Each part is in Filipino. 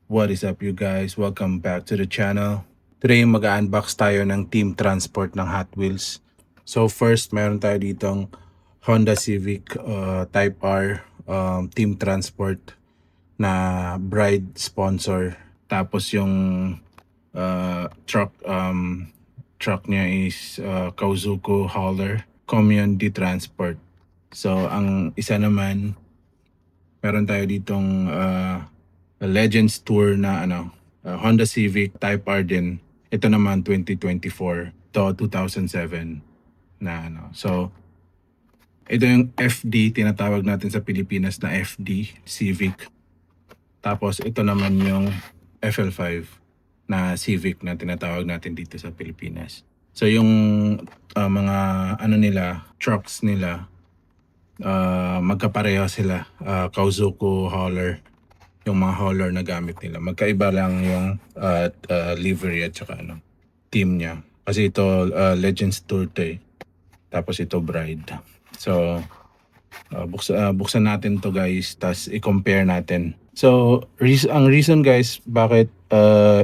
What is up you guys? Welcome back to the channel. Today mag-unbox tayo ng Team Transport ng Hot Wheels. So first, meron tayo ditong Honda Civic Type R Team Transport na bride sponsor. Tapos yung truck niya is Kazuko Hauler Community Transport. So ang isa naman, meron tayo ditong Legends Tour na Honda Civic Type R din. Ito naman 2024 to 2007 na So ito yung FD, tinatawag natin sa Pilipinas na FD Civic. Tapos ito naman yung FL5 na Civic na tinatawag natin dito sa Pilipinas. So yung mga trucks nila, magkapareho sila, Kazuko Hauler, yung mga hauler na gamit nila. Magkaiba lang yung livery at saka team niya. Kasi ito Legends Tour to eh. Tapos ito Bride. So buksan natin to guys, tas i-compare natin. So ang reason guys bakit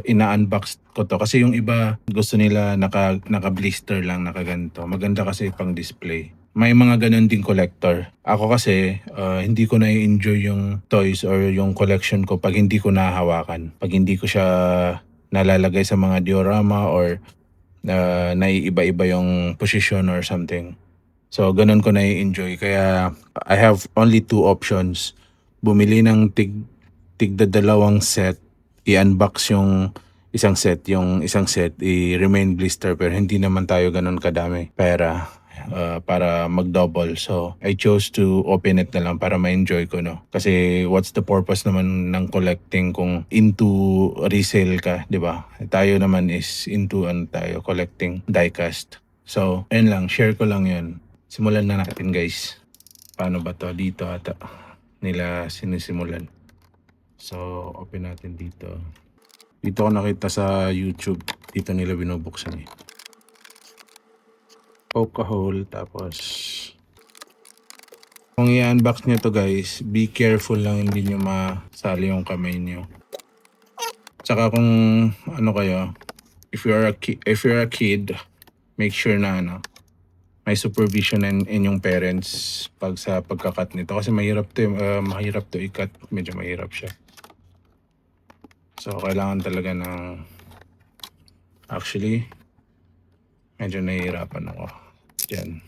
ina-unbox ko to, kasi yung iba gusto nila naka-blister lang, nakaganto. Maganda kasi pang display. May mga ganun din collector. Ako kasi hindi ko na-enjoy yung toys or yung collection ko pag hindi ko nahahawakan. Pag hindi ko siya nalalagay sa mga diorama or naiiba-iba yung position or something. So ganun ko na-enjoy. Kaya I have only two options. Bumili ng tigda dalawang set, i-unbox yung isang set, i-remain blister, pero hindi naman tayo ganun kadami pera para mag-double. So I chose to open it na lang para ma-enjoy ko, no? Kasi what's the purpose naman ng collecting kung into resale ka, di ba? Tayo naman is into collecting diecast. So ayun lang, share ko lang yun. Simulan na natin guys. Paano ba to? Dito ata nila sinisimulan. So open natin dito. Dito ko nakita sa YouTube. Dito nila binubuksan eh. Poke a hole, tapos kung i-unbox nyo to guys, be careful lang hindi nyo masali yung kamay nyo. Tsaka kung kayo, if you're a kid, make sure na may supervision in inyong parents pag sa pagkakat nito, kasi mahirap to i-cut. Medyo mahirap siya. So kailangan talaga actually medyo nahihirapan ako dyan.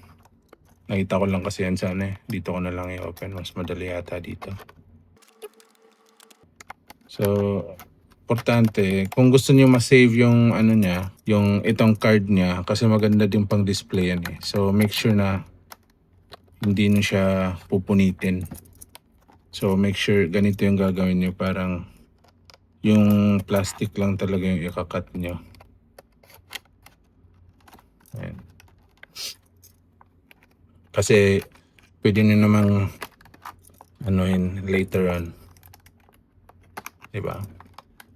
Nakita ko lang kasi yan sa dito ko na lang i-open, mas madali yata dito. So importante, kung gusto niyo ma-save yung niya, yung itong card niya, kasi maganda din pang display yan eh. So make sure na hindi niyo siya pupunitin. So make sure ganito yung gagawin niyo, parang yung plastic lang talaga yung ikakat niyo. Ayan. Kasi pwede niyo namang later on, diba?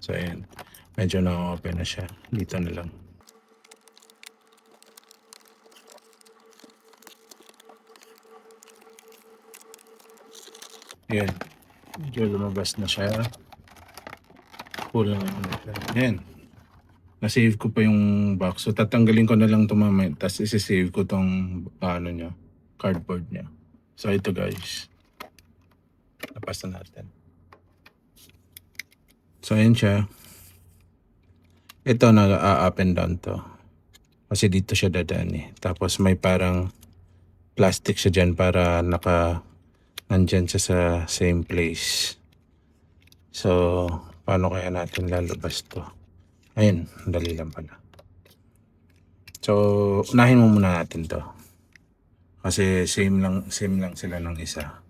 So ayan, medyo na-open na siya. Dito na lang. Ayan, medyo lumabas na siya. Kulang na. Ayan, na-save ko pa yung box. So tatanggalin ko na lang ito mamaya, tapos isi-save ko tong niya, cardboard niya. So ito guys, lapas na natin. So ayan siya. Ito up and down to, kasi dito siya dadaan eh. Tapos may parang plastic siya dyan para nandyan siya sa same place. So paano kaya natin lalabas to? Ayun, dali lang pala. So unahin mo muna natin to, kasi same lang sila ng isa.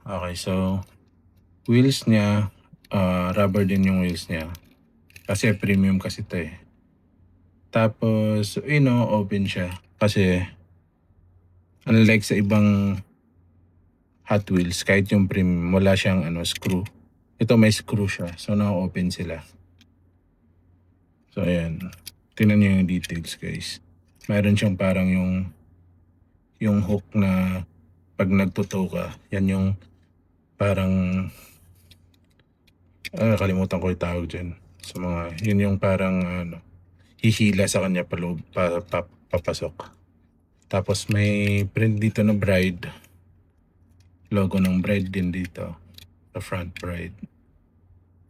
Okay, so wheels niya, rubber din yung wheels niya, kasi premium kasi ito eh. Tapos open siya, kasi unlike sa ibang Hot Wheels, kahit yung premium, wala siyang screw. Ito may screw siya, so na-open sila. So ayan, tingnan niyo yung details guys. Mayroon siyang parang yung hook na pag nagtutow ka, yan yung parang Kalimutan ko yung tawag dyan. Sa mga, yun yung parang ano, hihila sa kanya papasok. Tapos may print dito na bride. Logo ng bride din dito. Sa front bride.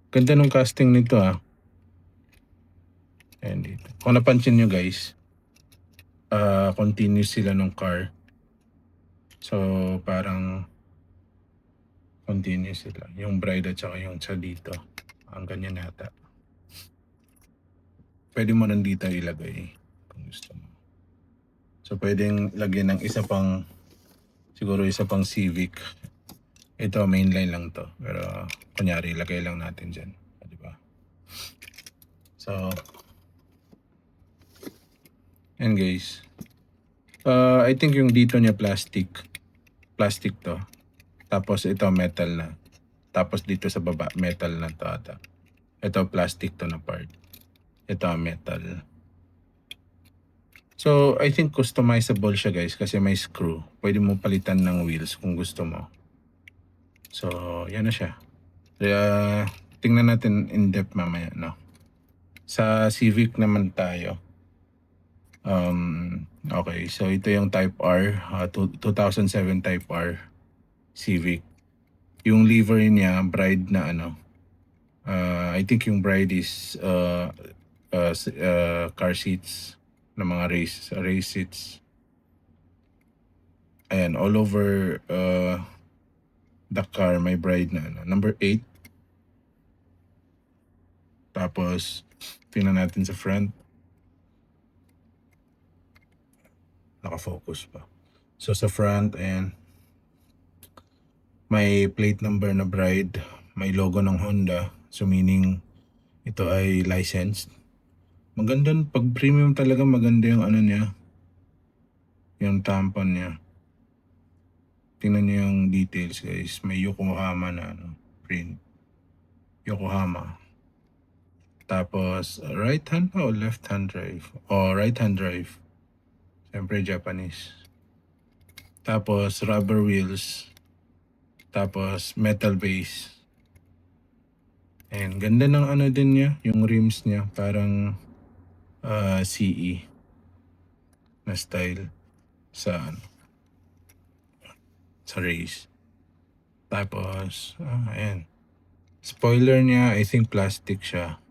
Ganda ng casting nito ah. Ayan dito. Kung napansin nyo guys, continuous sila ng car. So parang continuous sila. Yung bride at saka yung sa dito. Ang ganyan yata. Pwede mo nandito ilagay kung gusto mo. So pwedeng lagyan ng siguro isa pang Civic. Ito mainline lang to. Pero kunyari ilagay lang natin dyan. Diba? So and guys, I think yung dito niya plastic to. Tapos ito metal na. Tapos dito sa baba metal na to ata. Ito plastic to na part. Ito metal. So I think customizable siya guys kasi may screw. Pwede mo palitan ng wheels kung gusto mo. So yan na siya. Kaya tingnan natin in depth mamaya, no? Sa Civic naman tayo. Okay, so ito yung Type R, 2007 Type R Civic. Yung livery niya, bride na ano. I think yung bride is car seats na mga race seats. Ayan, all over the car may bride na ano, number 8. Tapos tingnan natin sa front. Naka-focus pa. So sa front, ayan, may plate number na bride, may logo ng Honda, so meaning ito ay licensed. Maganda, pag premium talaga maganda yung ano niya, yung tampon niya. Tingnan niyo yung details guys, may Yokohama na ano, print. Yokohama. Tapos right hand pa o left hand drive? Right hand drive. Siyempre Japanese. Tapos rubber wheels. Tapos metal base. And ganda ng ano din niya, yung rims niya parang CE na style sa race. Tapos ayan. Spoiler niya, I think plastic siya.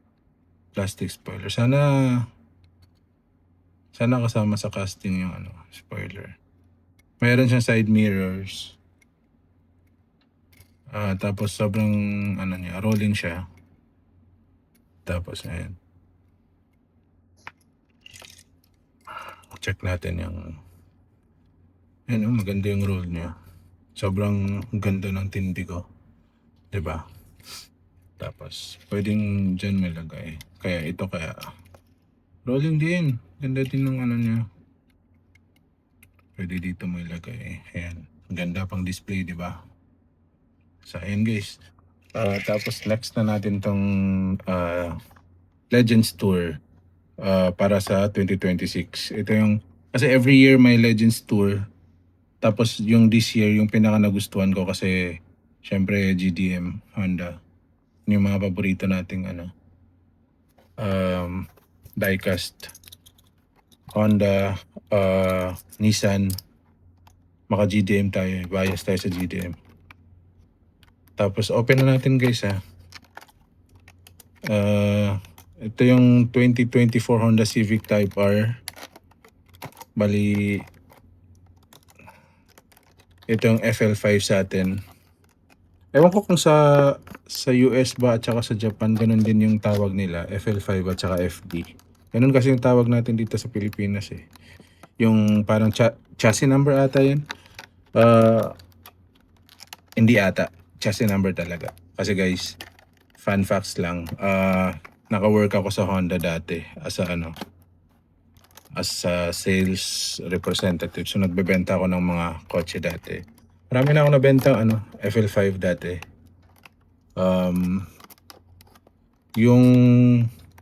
Plastic spoiler. Sana kasama sa casting yung ano, spoiler. Mayroon siyang side mirrors. Tapos sobrang ano niya, rolling siya. Tapos ayan. Check natin yung maganda yung roll niya. Sobrang ganda ng tindi ko. 'Di ba? Tapos pwedeng diyan may lagay. Kaya ito rolling din. Ganda din ng ano niya. Pwede dito may lagay. Ayan. Ganda pang display, 'di ba? So ayan guys. Tapos next na natin tong Legends Tour para sa 2026. Ito yung, kasi every year may Legends Tour. Tapos yung this year, yung pinaka nagustuhan ko kasi syempre GDM, Honda. Yung mga paborito nating ano, diecast. Honda, Nissan, maka GDM tayo, bias tayo sa GDM. Tapos open na natin guys ha. Ito yung 2024 Honda Civic Type R. Bali, ito yung FL5 sa atin. Ewan ko kung sa US ba at saka sa Japan, ganun din yung tawag nila, FL5 at saka FD. Ganun kasi yung tawag natin dito sa Pilipinas eh. Yung parang chassis number ata yun. Hindi ata. Chassis number talaga. Kasi guys, fun facts lang. Naka-work ako sa Honda dati as a sales representative. So nagbebenta ako ng mga kotse dati. Marami na ako nabenta FL5 dati. Yung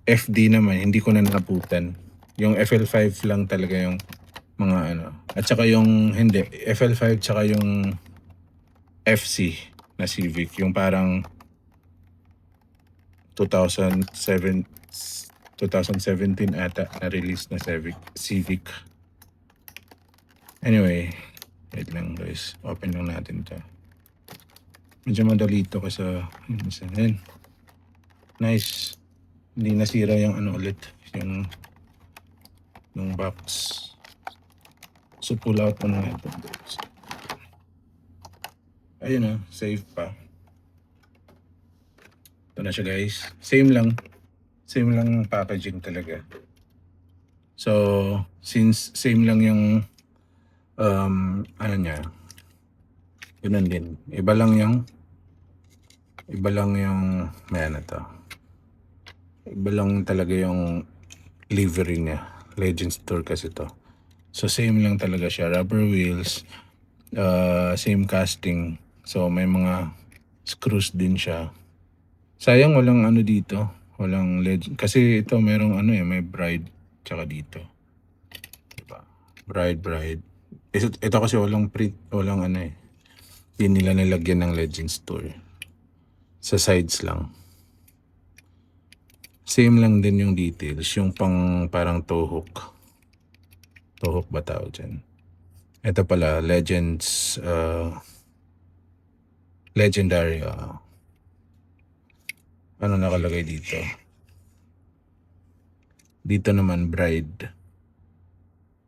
FD naman hindi ko na naputan. Yung FL5 lang talaga yung mga At saka yung hindi, FL5 tsaka yung FC na Civic, yung parang 2007 2017 ata na-release na Civic. Anyway, wait lang guys. Open lang natin to. Medyo madali ito kasi yung isa. Yan. Nice. Hindi nasira yung ano ulit. Yung box. So pull out mo na ito guys. Ayun na. Safe pa. Ito na siya guys. Same lang packaging talaga. So, since same lang yung ano niya, yun din. Iba lang yung may ano to. Iba lang talaga yung livery niya. Legends Tour kasi to. So, same lang talaga siya. Rubber wheels, same casting. So, may mga screws din siya. Sayang walang ano dito. Walang legend. Kasi ito merong ano may bride tsaka dito. Diba? Bride. Ito kasi walang print, walang ano Hindi nila nilagyan ng Legends Tour. Sa sides lang. Same lang din yung details. Yung parang toe hook. Toe hook ba tawag dyan? Ito pala, Legends, Legendary. Ano nakalagay dito? Dito naman, Bride.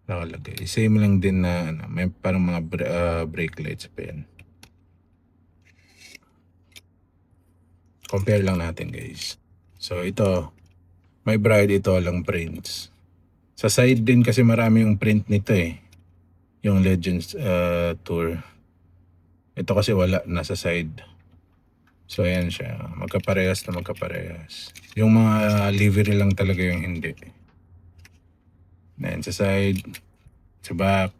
Nakalagay. Same lang din na may parang mga brake lights pa yan. Compare lang natin guys. So ito, may Bride, ito lang prints. Sa side din kasi marami yung print nito yung Legends Tour. Ito kasi wala, nasa side. So ayan siya, magkaparehas. Yung mga livery lang talaga yung hindi. Then sa side, sa back,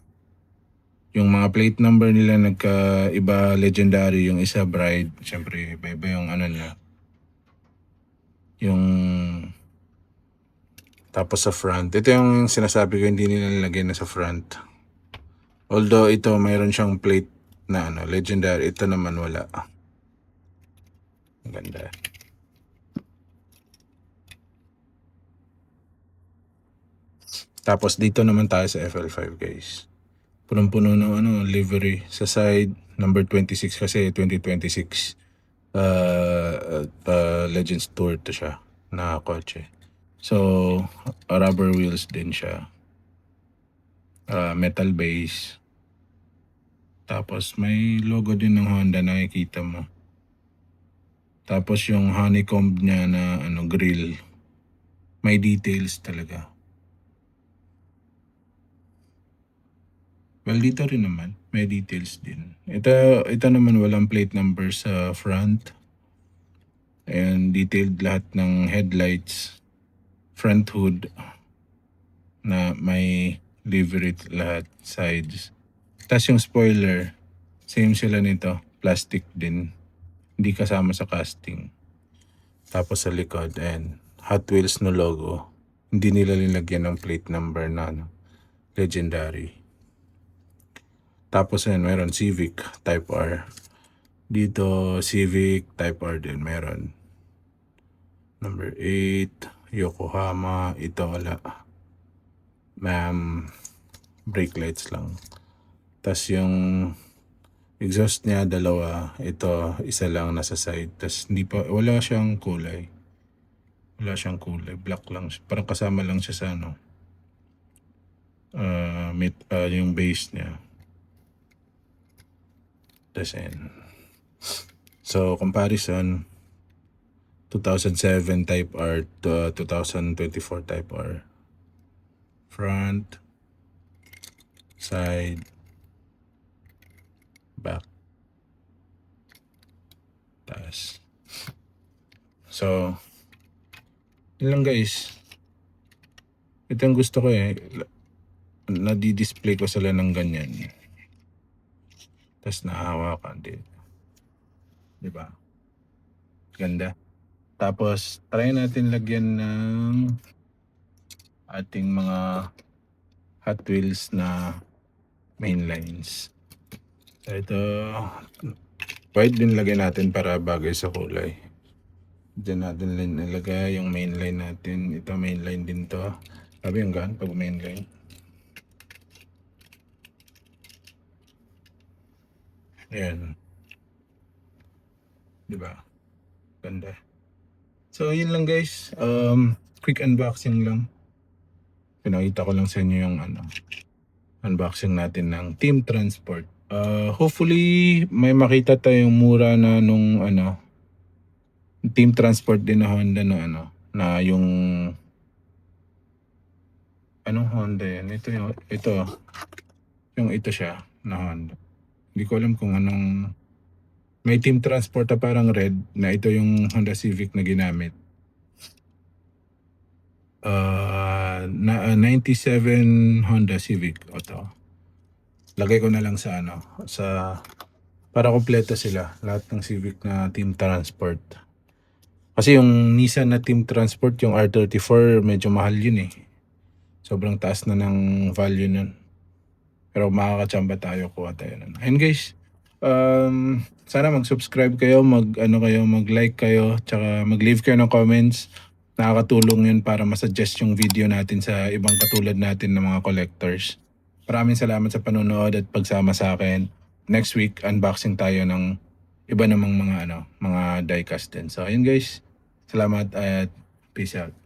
yung mga plate number nila nagka-iba, Legendary, yung isa Bride. Siyempre, iba yung ano niya. Yung tapos sa front, ito yung sinasabi ko hindi nila nilagay na sa front. Although ito mayroon siyang plate na Legendary, ito naman wala. Ang ganda. Tapos dito naman tayo sa FL5 guys. Punong-puno ng livery sa side, number 26 kasi 2026 Legends Tour to siya na kotse. So, rubber wheels din siya. Metal base. Tapos may logo din ng Honda na nakikita mo. Tapos yung honeycomb niya na grill. May details talaga. Well, dito rin naman, may details din. Ito naman walang plate number sa front. And detailed lahat ng headlights, front hood na may livery lahat, sides. Tapos yung spoiler, same sila nito, plastic din. Hindi kasama sa casting. Tapos sa likod, and Hot Wheels no logo. Hindi nila linagyan ng plate number na Legendary. Tapos meron Civic Type R. Dito Civic Type R din meron. Number 8, Yokohama. Ito wala. Brake lights lang. Tapos yung exhaust niya dalawa. Ito isa lang nasa side. Tapos wala siyang kulay. Black lang. Parang kasama lang siya sa yung base niya. Tapos so comparison, 2007 Type R to 2024 Type R. Front, side, back, taas. So, yun lang guys. Ito yung gusto ko nadi-display ko sila ng ganyan. Tapos nahahawakan din. Diba? Ganda. Tapos, try natin lagyan ng ating mga Hot Wheels na main lines. So, ito, white din lagyan natin para bagay sa kulay. Diyan natin nilagay yung main line natin. Ito main line din to. Sabi yung gan pag main line. Ayan. Diba? Ganda. So, yun lang guys. Quick unboxing lang. Pinakita ko lang sa inyo yung unboxing natin ng Team Transport. Hopefully, may makita tayong mura na nung Team Transport din na Honda na yung anong Honda yan? Ito siya na Honda. Hindi ko alam kung anong may Team Transport na parang red na ito yung Honda Civic na ginamit. 97 Honda Civic. Ito. Lagay ko na lang sa para kompleto sila lahat ng Civic na Team Transport. Kasi yung Nissan na Team Transport, yung R34, medyo mahal yun eh. Sobrang taas na ng value nun. Pero makakachamba tayo, kuha tayo nun. And guys, sana mag-subscribe kayo, mag-like kayo, tsaka mag-leave kayo ng comments. Nakakatulong yun para masuggest yung video natin sa ibang katulad natin ng mga collectors. Maraming salamat sa panonood at pagsama sa akin. Next week, unboxing tayo ng iba namang mga diecast din. So, ayun guys. Salamat at peace out.